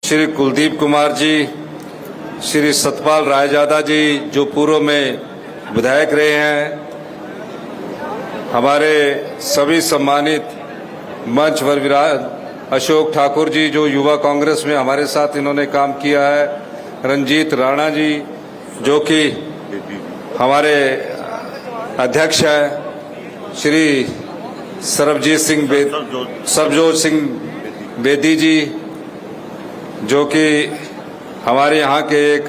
श्री कुलदीप कुमार जी, श्री सतपाल रायजादा जी जो पूर्व में विधायक रहे हैं, हमारे सभी सम्मानित मंच पर विराज अशोक ठाकुर जी जो युवा कांग्रेस में हमारे साथ इन्होंने काम किया है, रंजीत राणा जी जो कि हमारे अध्यक्ष हैं, श्री सरबजोत सिंह बेदी जी जो कि हमारे यहाँ के एक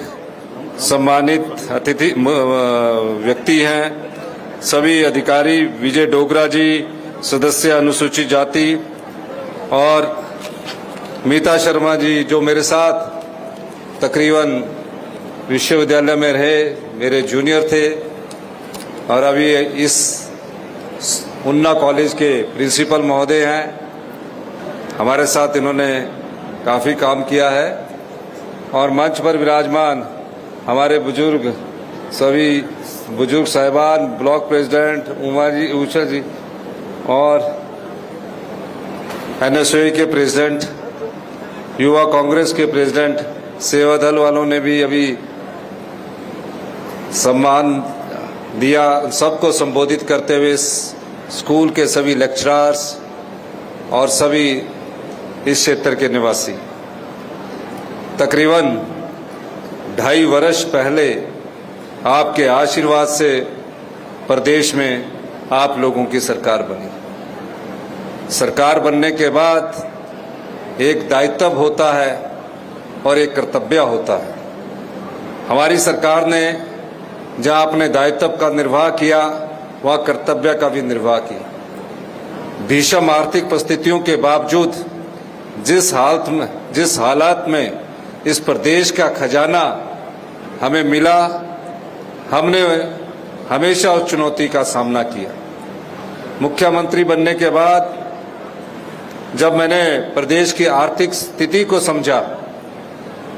सम्मानित अतिथि व्यक्ति हैं, सभी अधिकारी, विजय डोगरा जी सदस्य अनुसूचित जाति, और मीता शर्मा जी जो मेरे साथ तकरीबन विश्वविद्यालय में रहे, मेरे जूनियर थे और अभी इस उन्ना कॉलेज के प्रिंसिपल महोदय हैं। हमारे साथ इन्होंने काफ़ी काम किया है। और मंच पर विराजमान हमारे बुजुर्ग, सभी बुजुर्ग साहिबान, ब्लॉक प्रेसिडेंट उषा जी और NSOE के प्रेसिडेंट, युवा कांग्रेस के प्रेसिडेंट, सेवा दल वालों ने भी अभी सम्मान दिया। सबको संबोधित करते हुए स्कूल के सभी लेक्चरर्स और सभी इस क्षेत्र के निवासी, तकरीबन 2.5 वर्ष पहले आपके आशीर्वाद से प्रदेश में आप लोगों की सरकार बनी। सरकार बनने के बाद एक दायित्व होता है और एक कर्तव्य होता है। हमारी सरकार ने जहां अपने दायित्व का निर्वाह किया, वह कर्तव्य का भी निर्वाह किया। भीषण आर्थिक परिस्थितियों के बावजूद जिस हालात में इस प्रदेश का खजाना हमें मिला, हमने हमेशा उस चुनौती का सामना किया। मुख्यमंत्री बनने के बाद जब मैंने प्रदेश की आर्थिक स्थिति को समझा,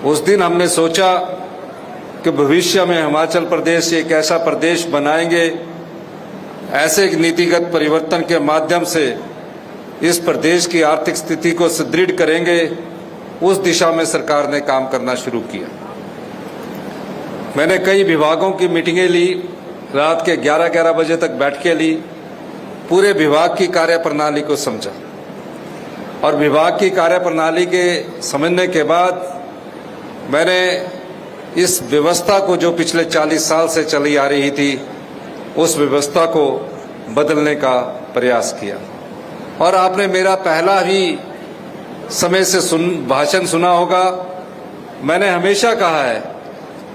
उस दिन हमने सोचा कि भविष्य में हिमाचल प्रदेश एक ऐसा प्रदेश बनाएंगे, ऐसे नीतिगत परिवर्तन के माध्यम से इस प्रदेश की आर्थिक स्थिति को सुदृढ़ करेंगे। उस दिशा में सरकार ने काम करना शुरू किया। मैंने कई विभागों की मीटिंगें ली, रात के 11-11 बजे तक बैठकें ली, पूरे विभाग की कार्यप्रणाली को समझा और विभाग की कार्यप्रणाली के समझने के बाद मैंने इस व्यवस्था को जो पिछले 40 साल से चली आ रही थी, उस व्यवस्था को बदलने का प्रयास किया। और आपने मेरा पहला ही समय से भाषण सुना होगा। मैंने हमेशा कहा है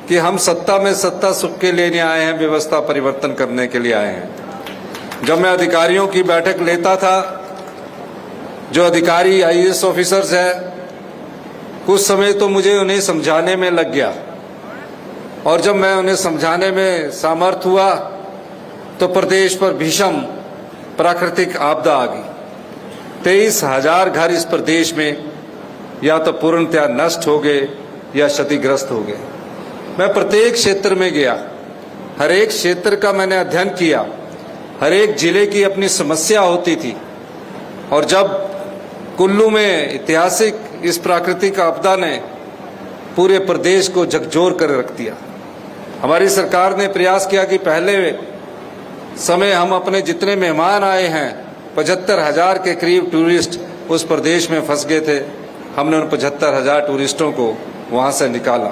कि हम सत्ता में सत्ता सुख के लिए नहीं आए हैं, व्यवस्था परिवर्तन करने के लिए आए हैं। जब मैं अधिकारियों की बैठक लेता था, जो अधिकारी IAS ऑफिसर्स हैं, कुछ समय तो मुझे उन्हें समझाने में लग गया और जब मैं उन्हें समझाने में समर्थ हुआ तो प्रदेश पर भीषण प्राकृतिक आपदा आ गई। 23,000 घर इस प्रदेश में या तो पूर्णतया नष्ट हो गए या क्षतिग्रस्त हो गए। मैं प्रत्येक क्षेत्र में गया, हर एक क्षेत्र का मैंने अध्ययन किया, हर एक जिले की अपनी समस्या होती थी। और जब कुल्लू में ऐतिहासिक इस प्राकृतिक आपदा ने पूरे प्रदेश को झकझोर कर रख दिया, हमारी सरकार ने प्रयास किया कि पहले समय हम अपने जितने मेहमान आए हैं, 75,000 के करीब टूरिस्ट उस प्रदेश में फंस गए थे, हमने उन 75,000 टूरिस्टों को वहां से निकाला।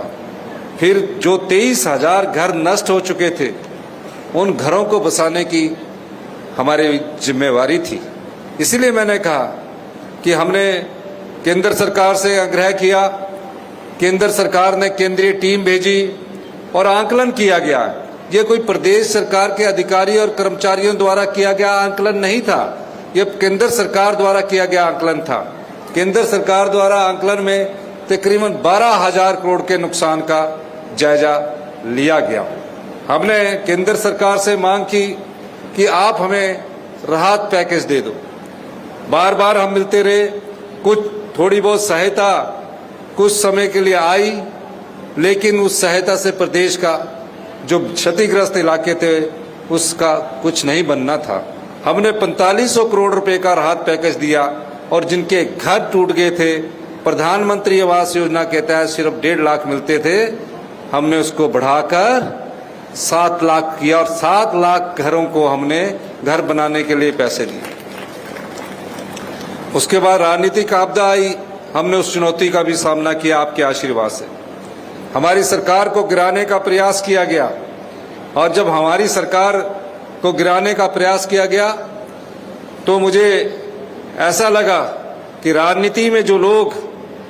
फिर जो 23,000 घर नष्ट हो चुके थे, उन घरों को बसाने की हमारी जिम्मेवारी थी। इसीलिए मैंने कहा कि हमने केंद्र सरकार से आग्रह किया, केंद्र सरकार ने केंद्रीय टीम भेजी और आंकलन किया गया। ये कोई प्रदेश सरकार के अधिकारी और कर्मचारियों द्वारा किया गया आंकलन नहीं था, ये केंद्र सरकार द्वारा किया गया आंकलन था। केंद्र सरकार द्वारा आंकलन में तकरीबन 12,000 करोड़ के नुकसान का जायजा लिया गया। हमने केंद्र सरकार से मांग की कि आप हमें राहत पैकेज दे दो। बार बार हम मिलते रहे, कुछ थोड़ी बहुत सहायता कुछ समय के लिए आई, लेकिन उस सहायता से प्रदेश का जो क्षतिग्रस्त इलाके थे उसका कुछ नहीं बनना था। हमने 4500 करोड़ रुपए का राहत पैकेज दिया और जिनके घर टूट गए थे प्रधानमंत्री आवास योजना के तहत सिर्फ 1.5 लाख मिलते थे, हमने उसको बढ़ाकर 7 लाख किया और 7 लाख घरों को हमने घर बनाने के लिए पैसे दिए। उसके बाद राजनीतिक आपदा आई, हमने उस चुनौती का भी सामना किया आपके आशीर्वाद से। हमारी सरकार को गिराने का प्रयास किया गया और जब हमारी सरकार को गिराने का प्रयास किया गया तो मुझे ऐसा लगा कि राजनीति में जो लोग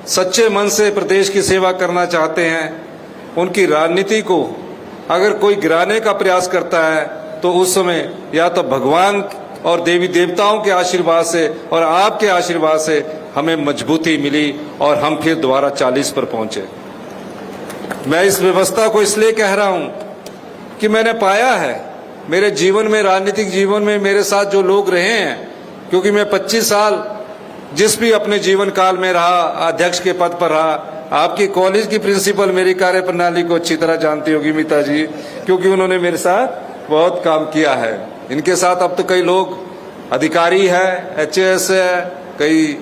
सच्चे मन से प्रदेश की सेवा करना चाहते हैं, उनकी राजनीति को अगर कोई गिराने का प्रयास करता है तो उस समय या तो भगवान और देवी देवताओं के आशीर्वाद से और आपके आशीर्वाद से हमें मजबूती मिली और हम फिर दोबारा 40 पर पहुंचे। मैं इस व्यवस्था को इसलिए कह रहा हूं कि मैंने पाया है मेरे जीवन में, राजनीतिक जीवन में मेरे साथ जो लोग रहे हैं, क्योंकि मैं 25 साल जिस भी अपने जीवन काल में रहा, अध्यक्ष के पद पर रहा। आपकी कॉलेज की प्रिंसिपल मेरी कार्यप्रणाली को अच्छी तरह जानती होगी मीता जी, क्योंकि उन्होंने मेरे साथ बहुत काम किया है। इनके साथ अब तो कई लोग अधिकारी है, HAS है, कई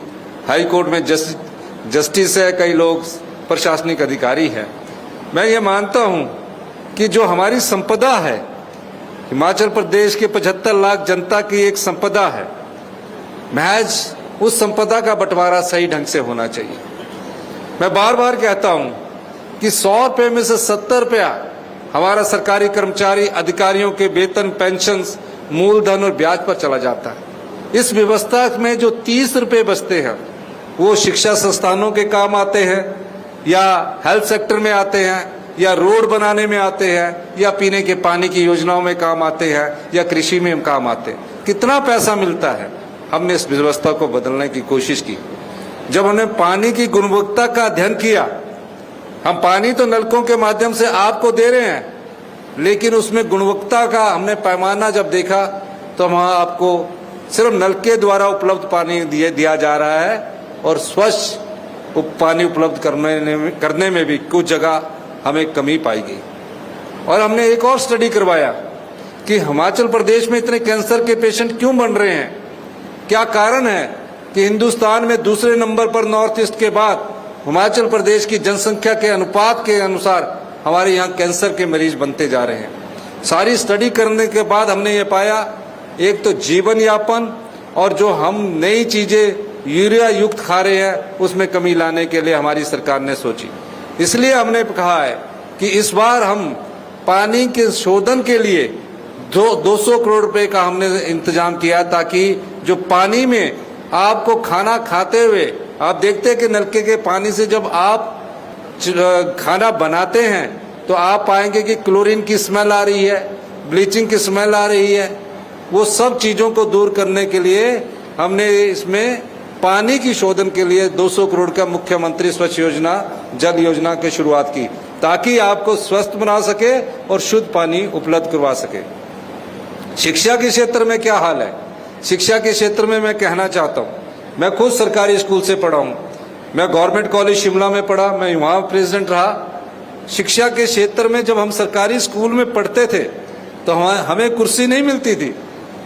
हाई कोर्ट में जस्टिस है, कई लोग प्रशासनिक अधिकारी है। मैं ये मानता हूं कि जो हमारी संपदा है, हिमाचल प्रदेश के 75 लाख जनता की एक संपदा है, महज उस संपदा का बंटवारा सही ढंग से होना चाहिए। मैं बार बार कहता हूं कि 100 रुपए में से 70 रुपया हमारा सरकारी कर्मचारी अधिकारियों के वेतन, पेंशन, मूलधन और ब्याज पर चला जाता है। इस व्यवस्था में जो 30 रुपए बचते हैं वो शिक्षा संस्थानों के काम आते हैं, या हेल्थ सेक्टर में आते हैं, या रोड बनाने में आते हैं, या पीने के पानी की योजनाओं में काम आते हैं, या कृषि में काम आते हैं। कितना पैसा मिलता है। हमने इस व्यवस्था को बदलने की कोशिश की। जब हमने पानी की गुणवत्ता का अध्ययन किया, हम पानी तो नलकों के माध्यम से आपको दे रहे हैं, लेकिन उसमें गुणवत्ता का हमने पैमाना जब देखा तो वहां आपको सिर्फ नल के द्वारा उपलब्ध पानी दिया जा रहा है और स्वच्छ पानी उपलब्ध करने में भी कुछ जगह हमें कमी पाई गई। और हमने एक और स्टडी करवाया कि हिमाचल प्रदेश में इतने कैंसर के पेशेंट क्यों बन रहे हैं, क्या कारण है कि हिंदुस्तान में दूसरे नंबर पर नॉर्थ ईस्ट के बाद हिमाचल प्रदेश की जनसंख्या के अनुपात के अनुसार हमारे यहाँ कैंसर के मरीज बनते जा रहे हैं। सारी स्टडी करने के बाद हमने ये पाया, एक तो जीवन यापन और जो हम नई चीजें यूरिया युक्त खा रहे हैं उसमें कमी लाने के लिए हमारी सरकार ने सोची। इसलिए हमने कहा है कि इस बार हम पानी के शोधन के लिए 200 करोड़ रुपए का हमने इंतजाम किया, ताकि जो पानी में आपको खाना खाते हुए आप देखते हैं कि नलके के पानी से जब आप खाना बनाते हैं तो आप पाएंगे कि क्लोरीन की स्मेल आ रही है, ब्लीचिंग की स्मेल आ रही है। वो सब चीजों को दूर करने के लिए हमने इसमें पानी की शोधन के लिए 200 करोड़ का मुख्यमंत्री स्वच्छ योजना, जल योजना की शुरुआत की, ताकि आपको स्वस्थ बना सके और शुद्ध पानी उपलब्ध करवा सके। शिक्षा के क्षेत्र में क्या हाल है? शिक्षा के क्षेत्र में मैं कहना चाहता हूँ, मैं खुद सरकारी स्कूल से पढ़ा हूँ। मैं गवर्नमेंट कॉलेज शिमला में पढ़ा, मैं वहाँ प्रेसिडेंट रहा। शिक्षा के क्षेत्र में जब हम सरकारी स्कूल में पढ़ते थे तो हमें कुर्सी नहीं मिलती थी।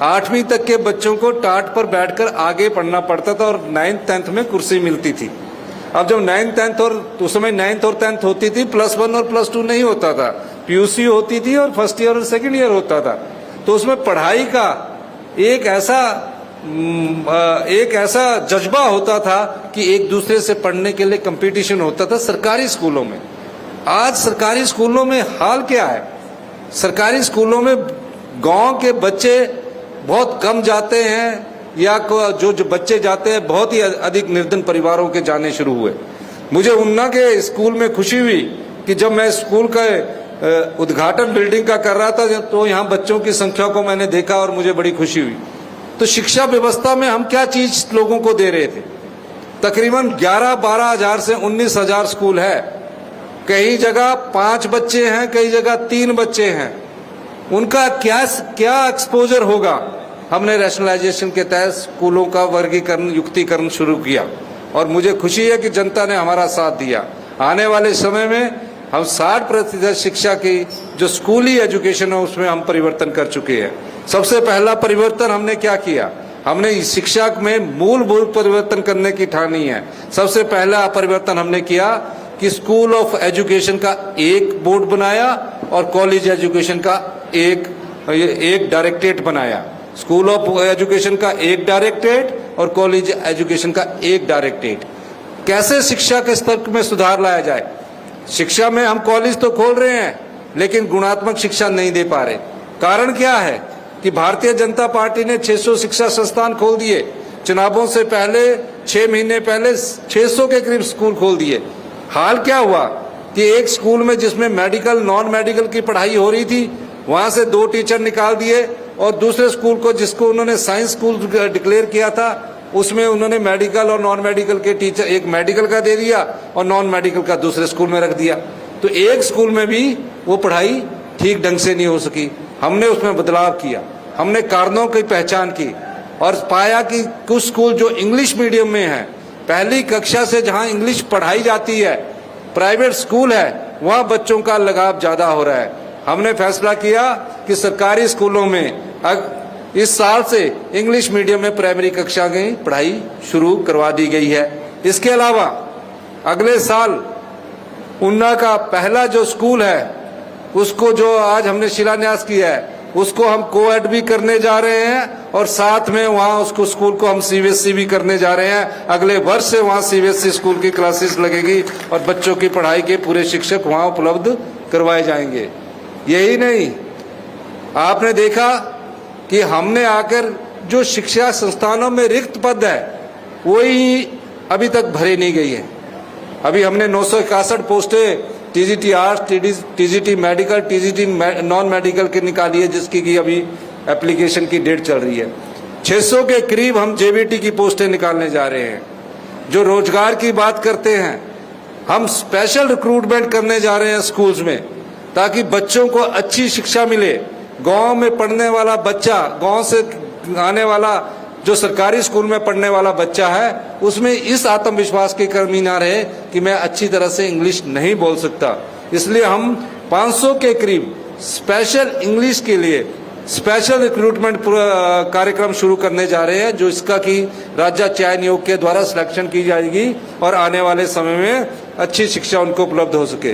8वीं तक के बच्चों को टाट पर बैठकर आगे पढ़ना पड़ता था और 9th 10th में कुर्सी मिलती थी। अब जब 9th 10th और उस समय 9th और 10th होती थी, +1 और +2 नहीं होता था, PUC होती थी और फर्स्ट ईयर और सेकेंड ईयर होता था। तो उसमें पढ़ाई का एक ऐसा जज्बा होता था कि एक दूसरे से पढ़ने के लिए कंपटीशन होता था सरकारी स्कूलों में। आज सरकारी स्कूलों में हाल क्या है? सरकारी स्कूलों में गांव के बच्चे बहुत कम जाते हैं, या जो बच्चे जाते हैं बहुत ही अधिक निर्धन परिवारों के जाने शुरू हुए। मुझे ऊना के स्कूल में खुशी हुई कि जब मैं स्कूल का उद्घाटन बिल्डिंग का कर रहा था तो यहाँ बच्चों की संख्या को मैंने देखा और मुझे बड़ी खुशी हुई। तो शिक्षा व्यवस्था में हम क्या चीज लोगों को दे रहे थे? तकरीबन 11-12 हजार से 19 हजार स्कूल है। कई जगह 5 बच्चे हैं, कई जगह 3 बच्चे हैं। उनका क्या एक्सपोजर होगा? हमने रैशनलाइजेशन के तहत स्कूलों का वर्गीकरण, युक्तिकरण शुरू किया और मुझे खुशी है कि जनता ने हमारा साथ दिया। आने वाले समय में हम 60% शिक्षा की जो स्कूली एजुकेशन है उसमें हम परिवर्तन कर चुके हैं। सबसे पहला परिवर्तन हमने क्या किया? हमने शिक्षा में मूलभूत परिवर्तन करने की ठानी है। सबसे पहला परिवर्तन हमने किया कि स्कूल ऑफ एजुकेशन का एक बोर्ड बनाया और कॉलेज एजुकेशन का एक डायरेक्टरेट बनाया। स्कूल ऑफ एजुकेशन का एक डायरेक्टरेट और कॉलेज एजुकेशन का एक डायरेक्टरेट। कैसे शिक्षा के स्तर में सुधार लाया जाए? शिक्षा में हम कॉलेज तो खोल रहे हैं लेकिन गुणात्मक शिक्षा नहीं दे पा रहे। कारण क्या है कि भारतीय जनता पार्टी ने 600 शिक्षा संस्थान खोल दिए। चुनावों से पहले 6 महीने पहले 600 के करीब स्कूल खोल दिए। हाल क्या हुआ कि एक स्कूल में जिसमें मेडिकल नॉन मेडिकल की पढ़ाई हो रही थी वहां से 2 टीचर निकाल दिए और दूसरे स्कूल को, जिसको उन्होंने साइंस स्कूल डिक्लेयर किया था, उसमें उन्होंने मेडिकल और नॉन मेडिकल के टीचर, एक मेडिकल का दे दिया और नॉन मेडिकल का दूसरे स्कूल में रख दिया। तो एक स्कूल में भी वो पढ़ाई ठीक ढंग से नहीं हो सकी। हमने उसमें बदलाव किया, हमने कारणों की पहचान की और पाया कि कुछ स्कूल जो इंग्लिश मीडियम में है, पहली कक्षा से जहां इंग्लिश पढ़ाई जाती है, प्राइवेट स्कूल है, वहां बच्चों का लगाव ज्यादा हो रहा है। हमने फैसला किया कि सरकारी स्कूलों में इस साल से इंग्लिश मीडियम में प्राइमरी कक्षा की पढ़ाई शुरू करवा दी गई है। इसके अलावा अगले साल उन्ना का पहला जो स्कूल है, उसको जो आज हमने शिलान्यास किया है, उसको हम कोएड भी करने जा रहे हैं और साथ में वहां उसको स्कूल को हम सीबीएसई भी करने जा रहे हैं। अगले वर्ष से वहां सीबीएसई स्कूल की क्लासेस लगेगी और बच्चों की पढ़ाई के पूरे शिक्षक वहां उपलब्ध करवाए जाएंगे। यही नहीं, आपने देखा कि हमने आकर जो शिक्षा संस्थानों में रिक्त पद है वही अभी तक भरे नहीं गई है। अभी हमने 961 पोस्टें TGT arts, TGT medical, TGT non medical की निकाली है, जिसकी की अभी एप्लीकेशन की डेट चल रही है। 600 के करीब हम जेबीटी की पोस्टें निकालने जा रहे हैं। जो रोजगार की बात करते हैं, हम स्पेशल रिक्रूटमेंट करने जा रहे हैं स्कूल्स में, ताकि बच्चों को अच्छी शिक्षा मिले। गांव में पढ़ने वाला बच्चा, गांव से आने वाला जो सरकारी स्कूल में पढ़ने वाला बच्चा है, उसमें इस आत्मविश्वास की कमी ना रहे कि मैं अच्छी तरह से इंग्लिश नहीं बोल सकता। इसलिए हम 500 के करीब स्पेशल इंग्लिश के लिए स्पेशल रिक्रूटमेंट कार्यक्रम शुरू करने जा रहे हैं, जो इसका कि राज्य चयन आयोग के द्वारा सिलेक्शन की जाएगी और आने वाले समय में अच्छी शिक्षा उनको उपलब्ध हो सके।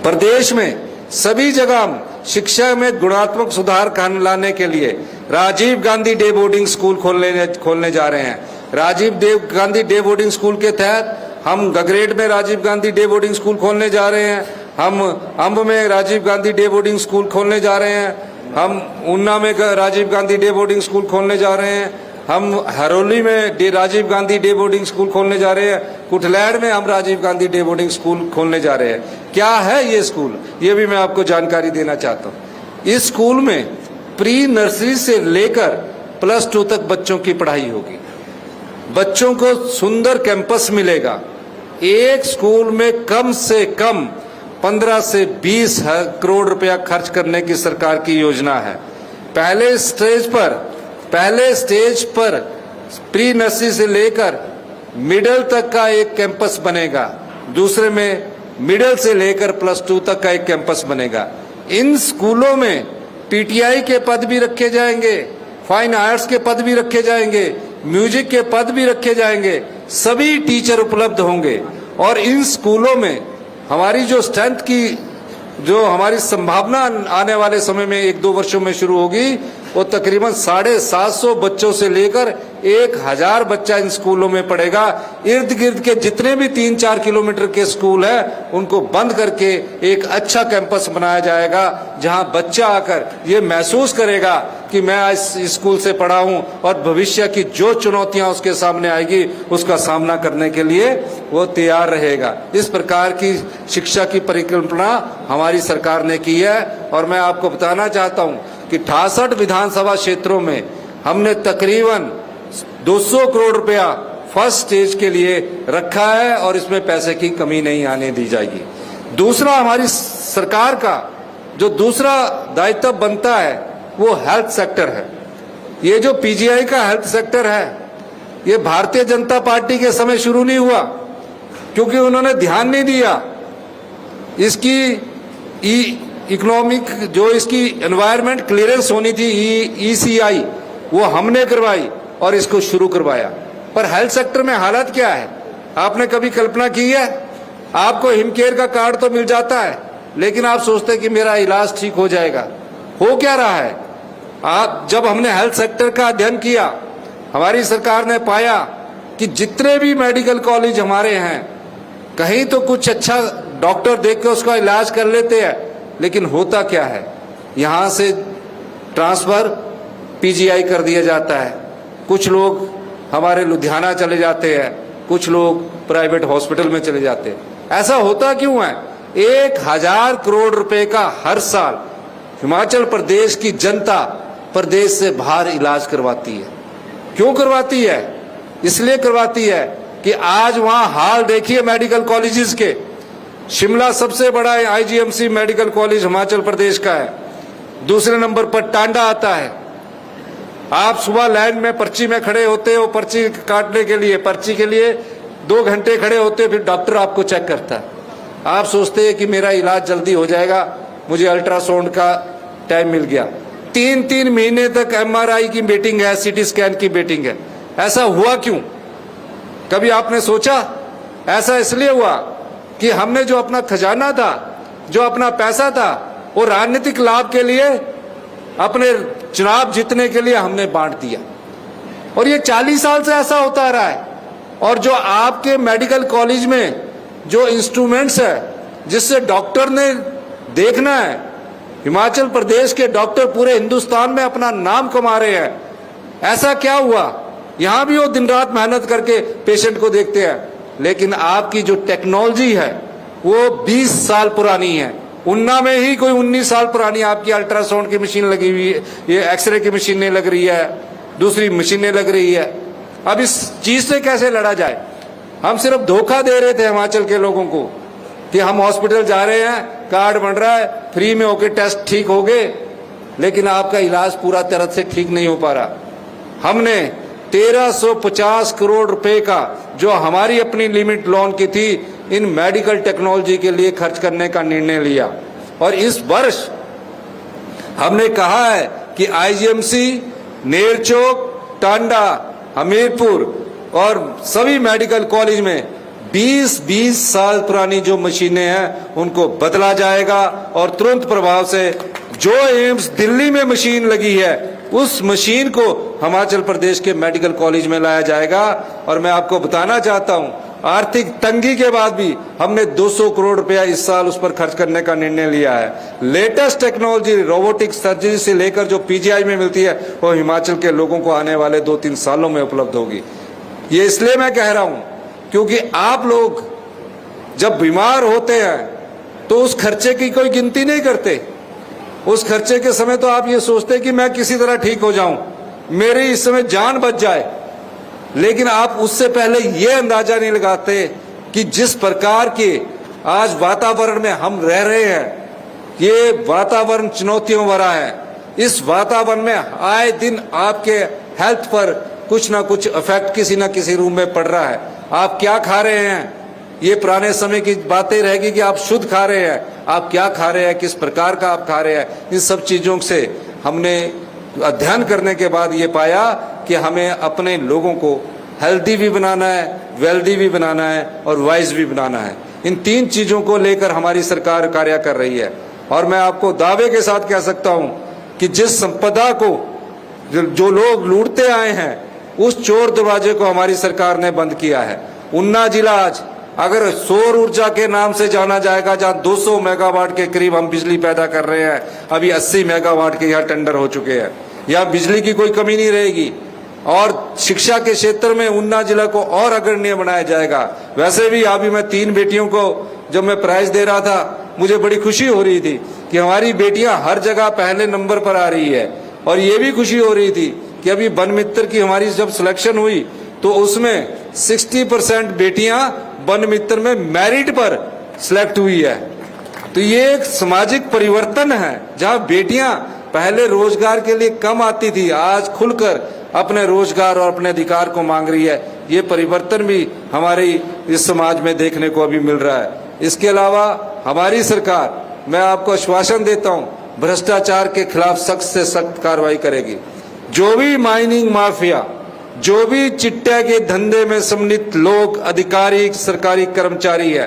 प्रदेश में सभी जगह शिक्षा में गुणात्मक सुधार लाने के लिए Rajiv Gandhi day boarding school खोलने जा रहे हैं। Rajiv Gandhi day boarding school के तहत हम गगरेट में Rajiv Gandhi day boarding school खोलने जा रहे हैं, हम अंब में Rajiv Gandhi day boarding school खोलने जा रहे हैं, हम ऊना में Rajiv Gandhi day boarding school खोलने जा रहे हैं, हम हरोली में Rajiv Gandhi day boarding school खोलने जा रहे हैं, कुटलैड़ में हम Rajiv Gandhi day boarding school खोलने जा रहे हैं। क्या है ये स्कूल, ये भी मैं आपको जानकारी देना चाहता हूँ। इस स्कूल में प्री नर्सरी से लेकर +2 तक बच्चों की पढ़ाई होगी। बच्चों को सुंदर कैंपस मिलेगा। एक स्कूल में कम से कम 15 से 20 करोड़ रुपया खर्च करने की सरकार की योजना है। पहले स्टेज पर प्री नर्सरी से लेकर मिडिल तक का एक कैंपस बनेगा, दूसरे में मिडिल से लेकर +2 तक का एक कैंपस बनेगा। इन स्कूलों में पीटीआई के पद भी रखे जाएंगे, फाइन आर्ट्स के पद भी रखे जाएंगे, म्यूजिक के पद भी रखे जाएंगे, सभी टीचर उपलब्ध होंगे। और इन स्कूलों में हमारी जो स्ट्रेंथ की जो हमारी संभावना आने वाले समय में 1-2 वर्षों में शुरू होगी, वो तकरीबन 750 बच्चों से लेकर 1000 बच्चा इन स्कूलों में पढ़ेगा। इर्द गिर्द के जितने भी 3-4 किलोमीटर के स्कूल है, उनको बंद करके एक अच्छा कैंपस बनाया जाएगा, जहां बच्चा आकर ये महसूस करेगा कि मैं इस स्कूल से पढ़ा हूं और भविष्य की जो चुनौतियां उसके सामने आएगी उसका सामना करने के लिए वो तैयार रहेगा। इस प्रकार की शिक्षा की परिकल्पना हमारी सरकार ने की है। और मैं आपको बताना चाहता हूं कि 68 विधानसभा क्षेत्रों में हमने तकरीबन 200 करोड़ रुपया फर्स्ट स्टेज के लिए रखा है और इसमें पैसे की कमी नहीं आने दी जाएगी। दूसरा, हमारी सरकार का जो दूसरा दायित्व बनता है वो हेल्थ सेक्टर है। ये जो पीजीआई का हेल्थ सेक्टर है, ये भारतीय जनता पार्टी के समय शुरू नहीं हुआ, क्योंकि उन्होंने ध्यान नहीं दिया। इसकी इकोनॉमिक जो इसकी एनवायरनमेंट क्लियरेंस होनी थी, ECI, वो हमने करवाई और इसको शुरू करवाया। पर हेल्थ सेक्टर में हालत क्या है, आपने कभी कल्पना की है? आपको हिमकेयर का कार्ड तो मिल जाता है, लेकिन आप सोचते हैं कि मेरा इलाज ठीक हो जाएगा। हो क्या रहा है? जब हमने हेल्थ सेक्टर का अध्ययन किया, हमारी सरकार ने पाया कि जितने भी मेडिकल कॉलेज हमारे हैं, कहीं तो कुछ अच्छा डॉक्टर देख के उसका इलाज कर लेते हैं, लेकिन होता क्या है, यहाँ से ट्रांसफर पीजीआई कर दिया जाता है। कुछ लोग हमारे लुधियाना चले जाते हैं, कुछ लोग प्राइवेट हॉस्पिटल में चले जाते हैं। ऐसा होता क्यों है? 1000 करोड़ रुपए का हर साल हिमाचल प्रदेश की जनता प्रदेश से बाहर इलाज करवाती है। क्यों करवाती है? इसलिए करवाती है कि आज वहां हाल देखिए मेडिकल कॉलेजेस के। शिमला सबसे बड़ा IGMC medical college Himachal Pradesh का है, दूसरे नंबर पर टांडा आता है। आप सुबह लाइन में पर्ची में खड़े होते हो, पर्ची काटने के लिए, पर्ची के लिए 2 घंटे खड़े होते हो, फिर डॉक्टर आपको चेक करता है। आप सोचते हैं कि मेरा इलाज जल्दी हो जाएगा, मुझे अल्ट्रासाउंड का टाइम मिल गया। 3-3 महीने तक एमआरआई की मीटिंग है, सीटी स्कैन की मीटिंग है। ऐसा हुआ क्यों? कभी आपने सोचा? ऐसा इसलिए हुआ कि हमने जो अपना खजाना था, जो अपना पैसा था, वो राजनीतिक लाभ के लिए, अपने चुनाव जीतने के लिए हमने बांट दिया। और ये 40 साल से ऐसा होता आ रहा है। और जो आपके मेडिकल कॉलेज में जो इंस्ट्रूमेंट्स है, जिससे डॉक्टर ने देखना है, हिमाचल प्रदेश के डॉक्टर पूरे हिंदुस्तान में अपना नाम कमा रहे हैं। ऐसा क्या हुआ? यहां भी वो दिन रात मेहनत करके पेशेंट को देखते हैं, लेकिन आपकी जो टेक्नोलॉजी है वो 20 साल पुरानी है। उन्ना में ही कोई 19 साल पुरानी आपकी अल्ट्रासाउंड की मशीन लगी हुई है, ये एक्सरे की मशीनें लग रही है, दूसरी मशीनें लग रही है। अब इस चीज से कैसे लड़ा जाए? हम सिर्फ धोखा दे रहे थे हिमाचल के लोगों को कि हम हॉस्पिटल जा रहे हैं, कार्ड बन रहा है, फ्री में होके टेस्ट ठीक हो गए, लेकिन आपका इलाज पूरा तरह से ठीक नहीं हो पा रहा। हमने 1350 करोड़ रुपए का, जो हमारी अपनी लिमिट लोन की थी, इन मेडिकल टेक्नोलॉजी के लिए खर्च करने का निर्णय लिया। और इस वर्ष हमने कहा है कि आईजीएमसी, नेरचौक, टांडा, हमीरपुर और सभी मेडिकल कॉलेज में 20-20 साल पुरानी जो मशीनें हैं उनको बदला जाएगा। और तुरंत प्रभाव से जो एम्स दिल्ली में मशीन लगी है, उस मशीन को हिमाचल प्रदेश के मेडिकल कॉलेज में लाया जाएगा। और मैं आपको बताना चाहता हूं, आर्थिक तंगी के बाद भी हमने 200 करोड़ रुपया इस साल उस पर खर्च करने का निर्णय लिया है। लेटेस्ट टेक्नोलॉजी, रोबोटिक सर्जरी से लेकर जो पीजीआई में मिलती है, वो हिमाचल के लोगों को आने वाले 2-3 सालों में उपलब्ध होगी। ये इसलिए मैं कह रहा हूं क्योंकि आप लोग जब बीमार होते हैं तो उस खर्चे की कोई गिनती नहीं करते। उस खर्चे के समय तो आप ये सोचते हैं कि मैं किसी तरह ठीक हो जाऊं, मेरी इस समय जान बच जाए। लेकिन आप उससे पहले ये अंदाजा नहीं लगाते कि जिस प्रकार के आज वातावरण में हम रह रहे हैं, ये वातावरण चुनौतियों भरा है। इस वातावरण में आए दिन आपके हेल्थ पर कुछ ना कुछ इफेक्ट किसी ना किसी रूप में पड़ रहा है। आप क्या खा रहे हैं, ये पुराने समय की बातें रहेगी कि आप शुद्ध खा रहे हैं, आप क्या खा रहे हैं, किस प्रकार का आप खा रहे हैं। इन सब चीजों से हमने अध्ययन करने के बाद ये पाया कि हमें अपने लोगों को हेल्दी भी बनाना है, वेल्दी भी बनाना है और वाइज भी बनाना है। इन 3 चीजों को लेकर हमारी सरकार कार्य कर रही है। और मैं आपको दावे के साथ कह सकता हूं कि जिस संपदा को जो लोग लूटते आए हैं, उस चोर दरवाजे को हमारी सरकार ने बंद किया है। उन्ना जिला आज अगर सौर ऊर्जा के नाम से जाना जाएगा, जहां 200 मेगावाट के करीब हम बिजली पैदा कर रहे हैं, अभी 80 मेगावाट के यहाँ टेंडर हो चुके हैं। यहाँ बिजली की कोई कमी नहीं रहेगी। और शिक्षा के क्षेत्र में उन्ना जिला को और अग्रणी बनाया जाएगा। वैसे भी अभी मैं 3 बेटियों को जब मैं प्राइज दे रहा था, मुझे बड़ी खुशी हो रही थी कि हमारी बेटियां हर जगह पहले नंबर पर आ रही है। और ये भी खुशी हो रही थी कि अभी वन मित्र की हमारी जब सिलेक्शन हुई तो उसमें 60% बेटियां वन मित्र में मेरिट पर सिलेक्ट हुई है। तो ये एक सामाजिक परिवर्तन है, जहां बेटियां पहले रोजगार के लिए कम आती थी, आज खुलकर अपने रोजगार और अपने अधिकार को मांग रही है। ये परिवर्तन भी हमारे इस समाज में देखने को अभी मिल रहा है। इसके अलावा हमारी सरकार, मैं आपको आश्वासन देता हूं, भ्रष्टाचार के खिलाफ सख्त से सख्त कार्रवाई करेगी। जो भी माइनिंग माफिया, जो भी चिट्टे के धंधे में सम्मिलित लोग, अधिकारी, सरकारी कर्मचारी है,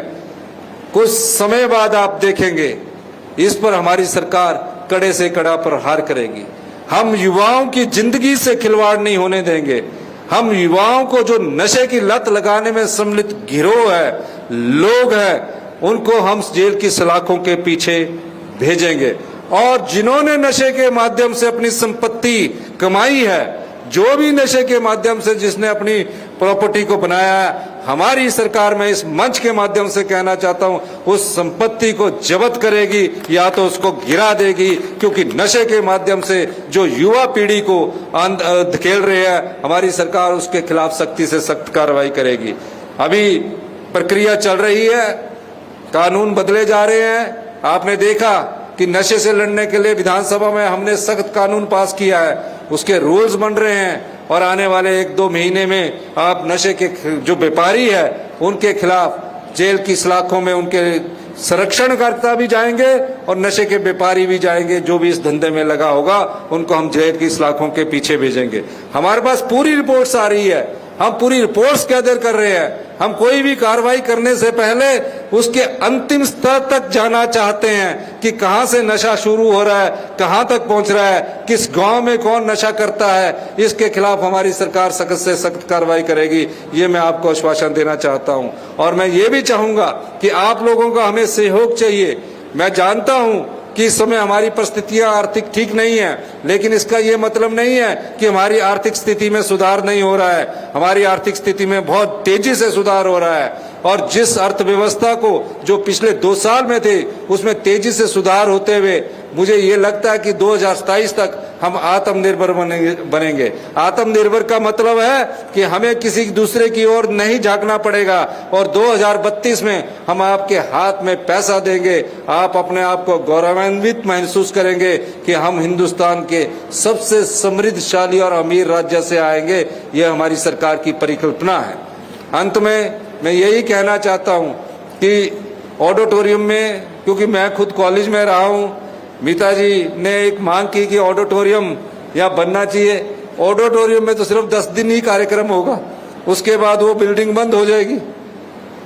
कुछ समय बाद आप देखेंगे इस पर हमारी सरकार कड़े से कड़ा प्रहार करेगी। हम युवाओं की जिंदगी से खिलवाड़ नहीं होने देंगे। हम युवाओं को जो नशे की लत लगाने में सम्मिलित गिरोह है, लोग हैं, उनको हम जेल की सलाखों के पीछे भेजेंगे। और जिन्होंने नशे के माध्यम से अपनी संपत्ति कमाई है, जो भी नशे के माध्यम से जिसने अपनी प्रॉपर्टी को बनाया है, हमारी सरकार में इस मंच के माध्यम से कहना चाहता हूं, उस संपत्ति को जब्त करेगी या तो उसको गिरा देगी, क्योंकि नशे के माध्यम से जो युवा पीढ़ी को धकेल रहे हैं, हमारी सरकार उसके खिलाफ सख्ती से सख्त कार्रवाई करेगी। अभी प्रक्रिया चल रही है, कानून बदले जा रहे हैं। आपने देखा कि नशे से लड़ने के लिए विधानसभा में हमने सख्त कानून पास किया है, उसके रूल्स बन रहे हैं और आने वाले 1-2 महीने में आप नशे के जो व्यापारी है उनके खिलाफ जेल की सलाखों में उनके संरक्षणकर्ता भी जाएंगे और नशे के व्यापारी भी जाएंगे। जो भी इस धंधे में लगा होगा उनको हम जेल की सलाखों के पीछे भेजेंगे। हमारे पास पूरी रिपोर्ट्स आ रही है, हम पूरी रिपोर्ट्स गैदर कर रहे हैं। हम कोई भी कार्रवाई करने से पहले उसके अंतिम स्तर तक जाना चाहते हैं कि कहां से नशा शुरू हो रहा है, कहां तक पहुंच रहा है, किस गांव में कौन नशा करता है। इसके खिलाफ हमारी सरकार सख्त से सख्त कार्रवाई करेगी, ये मैं आपको आश्वासन देना चाहता हूं। और मैं ये भी चाहूंगा कि आप लोगों का हमें सहयोग चाहिए। मैं जानता हूं कि इस समय हमारी परिस्थितियां आर्थिक ठीक नहीं है, लेकिन इसका ये मतलब नहीं है कि हमारी आर्थिक स्थिति में सुधार नहीं हो रहा है। हमारी आर्थिक स्थिति में बहुत तेजी से सुधार हो रहा है और जिस अर्थव्यवस्था को जो पिछले 2 साल में थे उसमें तेजी से सुधार होते हुए मुझे ये लगता है कि 2027 तक हम आत्मनिर्भर बनेंगे। आत्मनिर्भर का मतलब है कि हमें किसी दूसरे की ओर नहीं झांकना पड़ेगा और 2032 में हम आपके हाथ में पैसा देंगे। आप अपने आप को गौरवान्वित महसूस करेंगे कि हम हिंदुस्तान के सबसे समृद्धशाली और अमीर राज्य से आएंगे। यह हमारी सरकार की परिकल्पना है। अंत में मैं यही कहना चाहता हूं कि ऑडिटोरियम में, क्योंकि मैं खुद कॉलेज में रहा हूं, मीता जी ने एक मांग की कि ऑडिटोरियम यहाँ बनना चाहिए। ऑडिटोरियम में तो सिर्फ 10 दिन ही कार्यक्रम होगा, उसके बाद वो बिल्डिंग बंद हो जाएगी।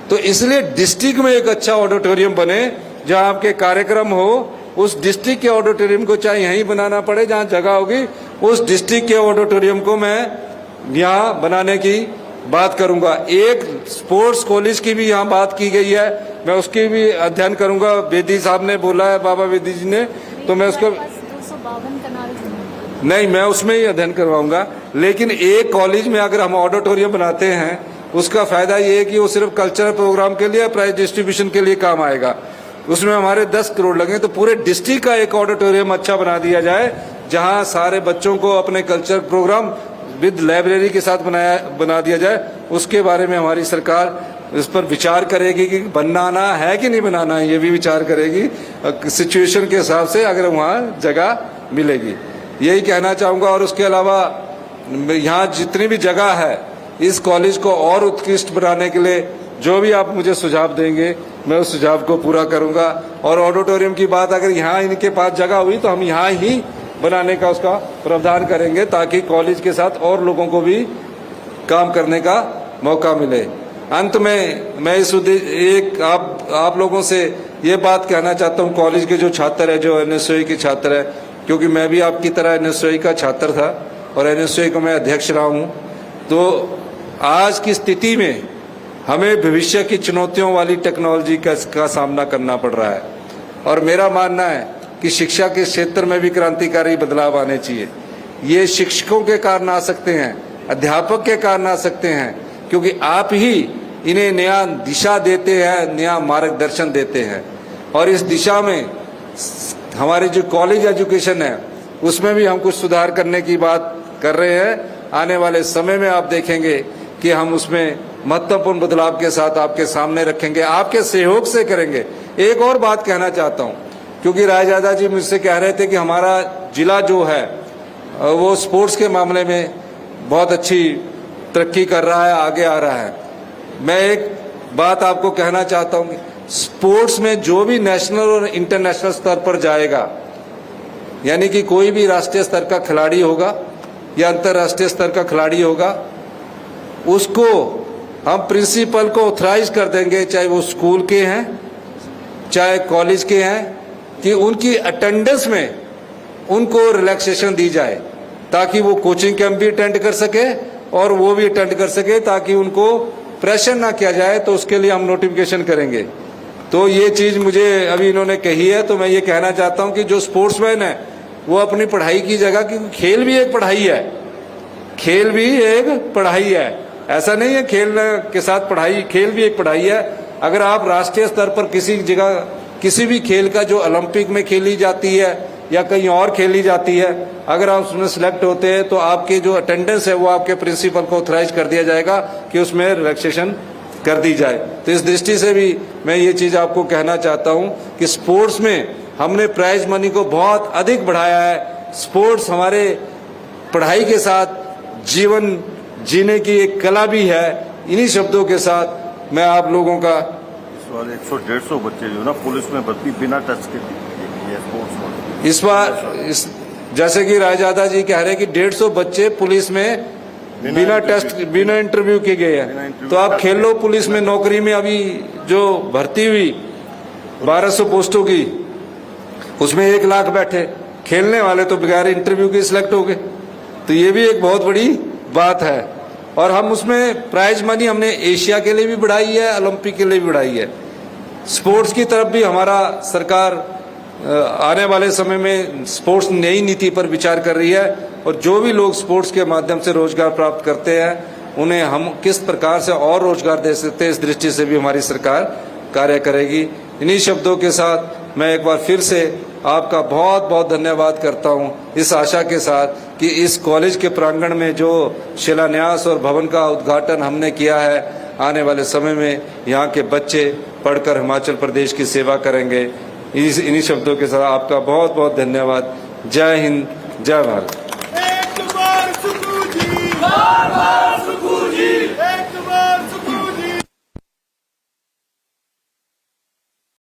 तो इसलिए डिस्ट्रिक्ट में एक अच्छा ऑडिटोरियम बने जहाँ आपके कार्यक्रम हो। उस डिस्ट्रिक्ट के ऑडिटोरियम को चाहे यहीं बनाना पड़े जहाँ जगह होगी, उस डिस्ट्रिक्ट के ऑडिटोरियम को मैं यहाँ बनाने की बात करूंगा। एक स्पोर्ट्स कॉलेज की भी यहाँ बात की गई है, मैं उसकी भी अध्ययन करूंगा। बेदी साहब ने बोला है, बाबा बेदी जी ने, तो मैं उसको 252 कनाल नहीं, मैं उसमें ही अध्ययन करवाऊंगा। लेकिन एक कॉलेज में अगर हम ऑडिटोरियम बनाते हैं, उसका फायदा ये है कि वो सिर्फ कल्चरल प्रोग्राम के लिए, प्राइज डिस्ट्रीब्यूशन के लिए काम आएगा। उसमें हमारे 10 करोड़ लगे, तो पूरे डिस्ट्रिक्ट का एक ऑडिटोरियम अच्छा बना दिया जाए जहाँ सारे बच्चों को अपने कल्चरल प्रोग्राम विद लाइब्रेरी के साथ बना दिया जाए। उसके बारे में हमारी सरकार इस पर विचार करेगी कि बनाना है कि नहीं बनाना है, ये भी विचार करेगी सिचुएशन के हिसाब से, अगर वहाँ जगह मिलेगी। यही कहना चाहूँगा। और उसके अलावा यहाँ जितनी भी जगह है, इस कॉलेज को और उत्कृष्ट बनाने के लिए जो भी आप मुझे सुझाव देंगे, मैं उस सुझाव को पूरा करूँगा। और ऑडिटोरियम की बात अगर यहाँ इनके पास जगह हुई तो हम यहाँ ही बनाने का उसका प्रावधान करेंगे, ताकि कॉलेज के साथ और लोगों को भी काम करने का मौका मिले। अंत में मैं इस एक आप लोगों से ये बात कहना चाहता हूँ, कॉलेज के जो छात्र है, जो एनएसयूआई के छात्र है, क्योंकि मैं भी आपकी तरह एनएसयूआई का छात्र था और एनएसयूआई का मैं अध्यक्ष रहा हूँ, तो आज की स्थिति में हमें भविष्य की चुनौतियों वाली टेक्नोलॉजी का सामना करना पड़ रहा है। और मेरा मानना है कि शिक्षा के क्षेत्र में भी क्रांतिकारी बदलाव आने चाहिए। ये शिक्षकों के कारण आ सकते हैं, अध्यापक के कारण आ सकते हैं, क्योंकि आप ही इन्हें नया दिशा देते हैं, नया मार्गदर्शन देते हैं। और इस दिशा में हमारी जो कॉलेज एजुकेशन है उसमें भी हम कुछ सुधार करने की बात कर रहे हैं। आने वाले समय में आप देखेंगे कि हम उसमें महत्वपूर्ण बदलाव के साथ आपके सामने रखेंगे, आपके सहयोग से करेंगे। एक और बात कहना चाहता हूँ, क्योंकि रायजादा जी मुझसे कह रहे थे कि हमारा जिला जो है वो स्पोर्ट्स के मामले में बहुत अच्छी तरक्की कर रहा है, आगे आ रहा है। मैं एक बात आपको कहना चाहता हूँ, स्पोर्ट्स में जो भी नेशनल और इंटरनेशनल स्तर पर जाएगा, यानी कि कोई भी राष्ट्रीय स्तर का खिलाड़ी होगा या अंतर्राष्ट्रीय स्तर का खिलाड़ी होगा, उसको हम प्रिंसिपल को ऑथराइज कर देंगे, चाहे वो स्कूल के हैं चाहे कॉलेज के हैं, कि उनकी अटेंडेंस में उनको रिलैक्सेशन दी जाए ताकि वो कोचिंग कैंप भी अटेंड कर सके और वो भी अटेंड कर सके, ताकि उनको प्रेशर ना किया जाए। तो उसके लिए हम नोटिफिकेशन करेंगे। तो ये चीज मुझे अभी इन्होंने कही है, तो मैं ये कहना चाहता हूं कि जो स्पोर्ट्समैन है वो अपनी पढ़ाई की जगह, क्योंकि खेल भी एक पढ़ाई है, खेल भी एक पढ़ाई है, ऐसा नहीं है खेल के साथ पढ़ाई, खेल भी एक पढ़ाई है। अगर आप राष्ट्रीय स्तर पर किसी जगह किसी भी खेल का जो ओलंपिक में खेली जाती है या कहीं और खेली जाती है, अगर आप उसमें सिलेक्ट होते हैं तो आपकी जो अटेंडेंस है वो आपके प्रिंसिपल को ऑथराइज कर दिया जाएगा कि उसमें रिलैक्सेशन कर दी जाए। तो इस दृष्टि से भी मैं ये चीज आपको कहना चाहता हूं कि स्पोर्ट्स में हमने प्राइज मनी को बहुत अधिक बढ़ाया है। स्पोर्ट्स हमारे पढ़ाई के साथ जीवन जीने की एक कला भी है। इन्हीं शब्दों के साथ मैं आप लोगों का इस बार 100-150 बच्चे जो ना पुलिस में भर्ती बिना टेस्ट के किए स्पोर्ट्स में। इस बार जैसे कि रायजादा जी कह रहे हैं कि 150 बच्चे पुलिस में बिना टेस्ट बिना इंटरव्यू के गए हैं। तो आप खेल लो, पुलिस में नौकरी में अभी जो भर्ती हुई 1200 पोस्टों की, उसमें 1 लाख बैठे, खेलने वाले तो बगैर इंटरव्यू के सिलेक्ट हो गए। तो ये भी एक बहुत बड़ी बात है। और हम उसमें प्राइज मनी हमने एशिया के लिए भी बढ़ाई है, ओलंपिक के लिए भी बढ़ाई है। स्पोर्ट्स की तरफ भी हमारा सरकार आने वाले समय में स्पोर्ट्स नई नीति पर विचार कर रही है, और जो भी लोग स्पोर्ट्स के माध्यम से रोजगार प्राप्त करते हैं उन्हें हम किस प्रकार से और रोजगार दे सकते हैं, इस दृष्टि से भी हमारी सरकार कार्य करेगी। इन्हीं शब्दों के साथ मैं एक बार फिर से आपका बहुत बहुत धन्यवाद करता हूं, इस आशा के साथ कि इस कॉलेज के प्रांगण में जो शिलान्यास और भवन का उद्घाटन हमने किया है, आने वाले समय में यहाँ के बच्चे पढ़कर हिमाचल प्रदेश की सेवा करेंगे। इन्हीं शब्दों के साथ आपका बहुत बहुत धन्यवाद। जय हिंद, जय भारत।